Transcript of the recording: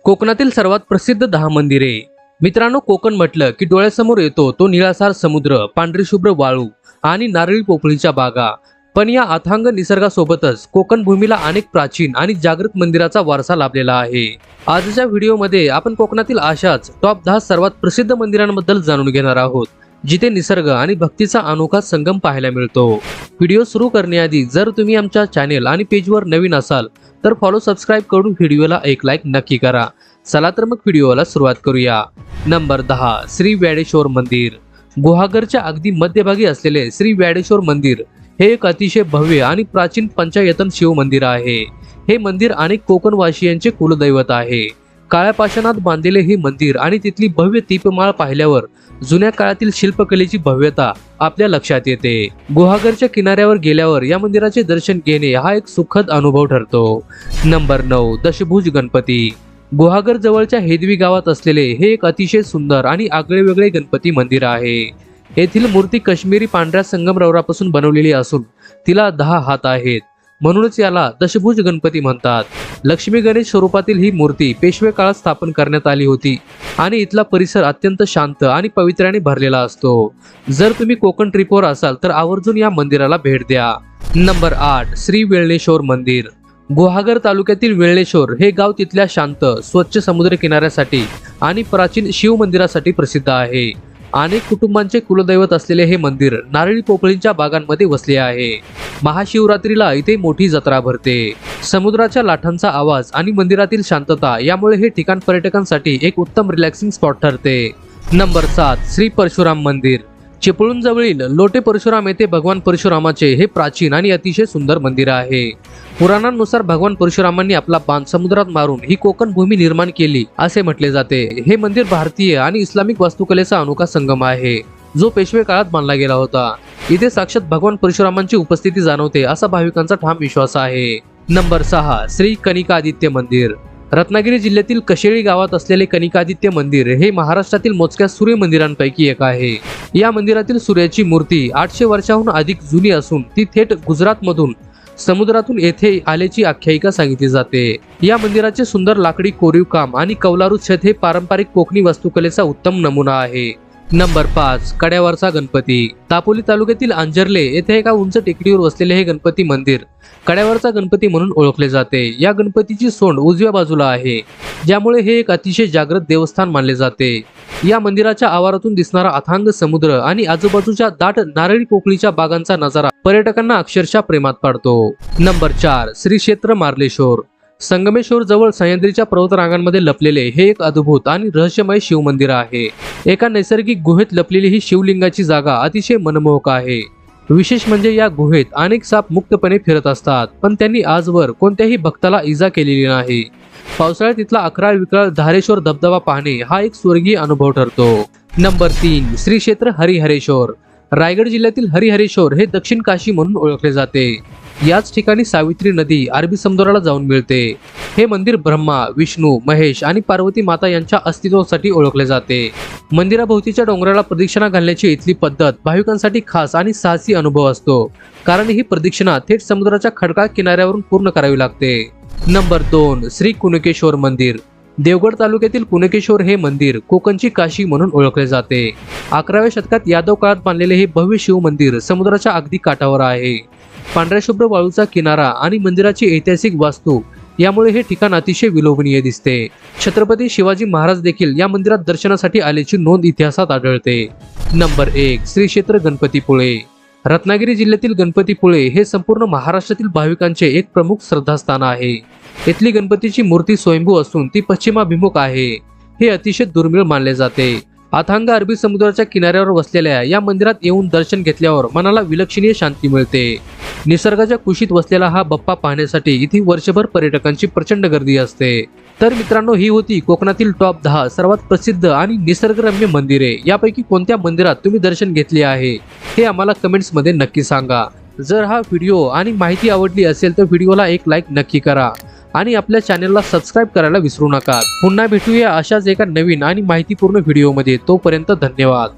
कोकणातील सर्वात प्रसिद्ध 10 मंदिरे। मित्रांनो, कोकण म्हटलं की डोळ्यासमोर येतो तो निळाशार समुद्र, पांढरी शुभ्र वाळू आणि नारळी पोफळीच्या बागा। पण या अथांग निसर्गासोबतच कोकण भूमीला अनेक प्राचीन आणि जागृत मंदिराचा वारसा लाभलेला आहे। आजच्या व्हिडिओमध्ये आपण कोकणातील अशाच टॉप 10 सर्वात प्रसिद्ध मंदिरांबद्दल जाणून घेणार आहोत, जिथे निसर्ग आणि भक्तीचा अनोखा संगम पाहायला मिळतो। व्हिडिओ सुरू करण्याआधी जर तुम्ही आमच्या चॅनेल आणि पेजवर नवीन असाल तर फॉलो सबस्क्राइब करून व्हिडिओला एक लाईक नक्की करा। चला तर मग व्हिडिओला सुरुवात करूया। नंबर 10, श्री व्याडेश्वर मंदिर। गुहागरच्या अगदी मध्यभागी असलेले श्री व्याडेश्वर मंदिर हे एक अतिशय भव्य आणि प्राचीन पंचायतन शिव मंदिर आहे। हे मंदिर अनेक कोकणवासियांचे कुलदैवत आहे। काळ्या पाषाणात बांधलेले हे मंदिर आणि तिथली भव्य दीपमाळ पाहिल्यावर जुन्या काळातील शिल्पकलेची भव्यता आपल्या लक्षात येते। गुहागरच्या किनाऱ्यावर गेल्यावर या मंदिराचे दर्शन घेणे हा एक सुखद अनुभव ठरतो। नंबर 9, दशभुज गणपती। गुहागर जवळच्या हेदवी गावात असलेले हे एक अतिशय सुंदर आणि आगळेवेगळे गणपती मंदिर आहे। येथील मूर्ती काश्मीरी पांढऱ्या संगमरवरापासून बनवलेली असून तिला 10 हात आहेत, म्हणूनच याला दशभुज गणपती म्हणतात। लक्ष्मी गणेश स्वरूपातील ही मूर्ती पेशवे काळात स्थापन करण्यात आली होती आणि इथला परिसर अत्यंत शांत आणि पवित्र्याने भरलेला असतो। जर तुम्ही कोकण ट्रिपवर असाल तर आवर्जून या मंदिराला भेट द्या। नंबर 8, श्री वेळणेश्वर मंदिर। गुहागर तालुक्यातील वेळणेश्वर हे गाव तिथल्या शांत स्वच्छ समुद्र किनाऱ्यासाठी आणि प्राचीन शिव मंदिरासाठी प्रसिद्ध आहे। अनेक कुटुंबांचे कुलदैवत असलेले हे मंदिर नारळी पोफळींच्या बागांमध्ये वसले आहे। महाशिवरात्रीला इथे मोठी जत्रा भरते। समुद्राच्या लाटांचा आवाज आणि मंदिरातील शांतता यामुळे हे ठिकाण पर्यटकांसाठी एक उत्तम रिलॅक्सिंग स्पॉट ठरते। नंबर 7, श्री परशुराम मंदिर। चिपळूण जवळील लोटे परशुराम येथे भगवान परशुरामाचे हे प्राचीन आणि अतिशय सुंदर मंदिर आहे। पुराणांनुसार भगवान परशुरामांनी आपला बाण समुद्रात मारून ही कोकण भूमी निर्माण केली असे म्हटले जाते। हे मंदिर भारतीय आणि इस्लामिक वास्तुकलेचा अनोखा संगम आहे, जो पेशवे काळात बांधला गेला होता। इथे साक्षात भगवान परशुरामांची उपस्थिती जाणवते असा भाविकांचा ठाम विश्वास आहे। नंबर 6, श्री कनिकादित्य मंदिर। रत्नागिरी जिल्ह्यातील कशेळी गावात असलेले कनिकादित्य मंदिर हे महाराष्ट्रातील मोजक्या सूर्य मंदिरांपैकी एक आहे। या मंदिरातील सूर्याची मूर्ती 800 वर्षांहून अधिक जुनी असून ती थेट गुजरातमधून समुद्रातून येथे आल्याची आख्यायिका सांगितली जाते। या मंदिराचे सुंदर लाकडी कोरीव काम आणि कौलारू छत हे पारंपरिक कोकणी वास्तुकलेचा उत्तम नमुना आहे। नंबर 5, कड्यावरचा गणपती। दापोली तालुक्यातील अंजर्ले येथे एका उंच टेकडीवर वसलेले हे गणपती मंदिर कड्यावरचा गणपती म्हणून ओळखले जाते। या गणपतीची सोंड उजव्या बाजूला आहे, ज्यामुळे हे एक अतिशय जागृत देवस्थान मानले जाते। या मंदिराच्या आवारातून दिसणारा अथांग समुद्र आणि आजूबाजूच्या दाट नारळी पोफळीच्या बागांचा नजारा पर्यटकांना अक्षरशः प्रेमात पाडतो। नंबर 4, श्री क्षेत्र मार्लेश्वर। संगमेश्वर जवळ सह्याद्रीच्या पर्वतरांगांमध्ये लपलेले हे एक अद्भुत आणि रहस्यमय शिव मंदिर आहे। एका नैसर्गिक गुहेत लपलेली ही शिवलिंगाची जागा अतिशय मनमोहक आहे। विशेष म्हणजे या गुहेत अनेक साप मुक्तपणे फिरत असतात, पण त्यांनी आजवर कोणत्याही भक्ताला इजा केलेली नाही। पावसाळ्यात तिथला अकराळ विक्राळ धारेश्वर धबधबा पाहणे हा एक स्वर्गीय अनुभव ठरतो। नंबर 3, श्री क्षेत्र हरिहरेश्वर। रायगड जिल्ह्यातील हरिहरेश्वर हे दक्षिण काशी म्हणून ओळखले जाते। याच ठिकाणी सावित्री नदी अरबी समुद्राला जाऊन मिळते। हे मंदिर ब्रह्मा, विष्णू, महेश आणि पार्वती माता यांच्या अस्तित्वासाठी ओळखले जाते। मंदिराभोवतीच्या डोंगराला प्रदक्षिणा घालण्याची इथली पद्धत भाविकांसाठी खास आणि साहसी अनुभव असतो, कारण ही प्रदक्षिणा थेट समुद्राच्या खडकाळ किनाऱ्यावरून पूर्ण करावी लागते। नंबर 2, श्री कुणकेश्वर मंदिर। देवगड तालुक्यातील कुणकेश्वर हे मंदिर कोकणची काशी म्हणून ओळखले जाते। 11व्या शतकात यादव काळात बांधलेले हे भव्य शिव मंदिर समुद्राच्या अगदी काठावर आहे। पांढऱ्या शुभ्र वाळूचा किनारा आणि मंदिराची ऐतिहासिक वास्तू यामुळे हे ठिकाण अतिशय विलोभनीय दिसते। छत्रपती शिवाजी महाराज देखील या मंदिरात दर्शनासाठी आल्याची नोंद इतिहासात आढळते। नंबर 1, श्री क्षेत्र गणपतीपुळे। रत्नागिरी जिल्ह्यातील गणपतीपुळे हे संपूर्ण महाराष्ट्रातील भाविकांचे एक प्रमुख श्रद्धास्थान आहे। इथली गणपतीची मूर्ती स्वयंभू असून ती पश्चिमाभिमुख आहे। हे अतिशय दुर्मिळ मानले जाते। अथांग अरबी समुद्राच्या किनाऱ्यावर वसलेल्या या मंदिरात येऊन दर्शन घेतल्यावर मनाला विलक्षणीय शांती मिळते। निसर्गाच्या कुशीत वसलेला हा बाप्पा पाहण्यासाठी इथे वर्षभर पर्यटकांची प्रचंड गर्दी असते। तर मित्रांनो, ही होती कोकणातील टॉप 10 सर्वात प्रसिद्ध आणि निसर्गरम्य मंदिरे। यापैकी कोणत्या मंदिरात तुम्ही दर्शन घेतले आहे हे आम्हाला कमेंट्स मध्ये नक्की सांगा। जर हा व्हिडिओ आणि माहिती आवडली असेल तर व्हिडिओला एक लाईक नक्की करा आणि आपल्या चॅनलला सबस्क्राइब करायला विसरू नका। पुन्हा भेटूया अशाच एका नवीन आणि माहितीपूर्ण व्हिडिओमध्ये। तोपर्यंत धन्यवाद।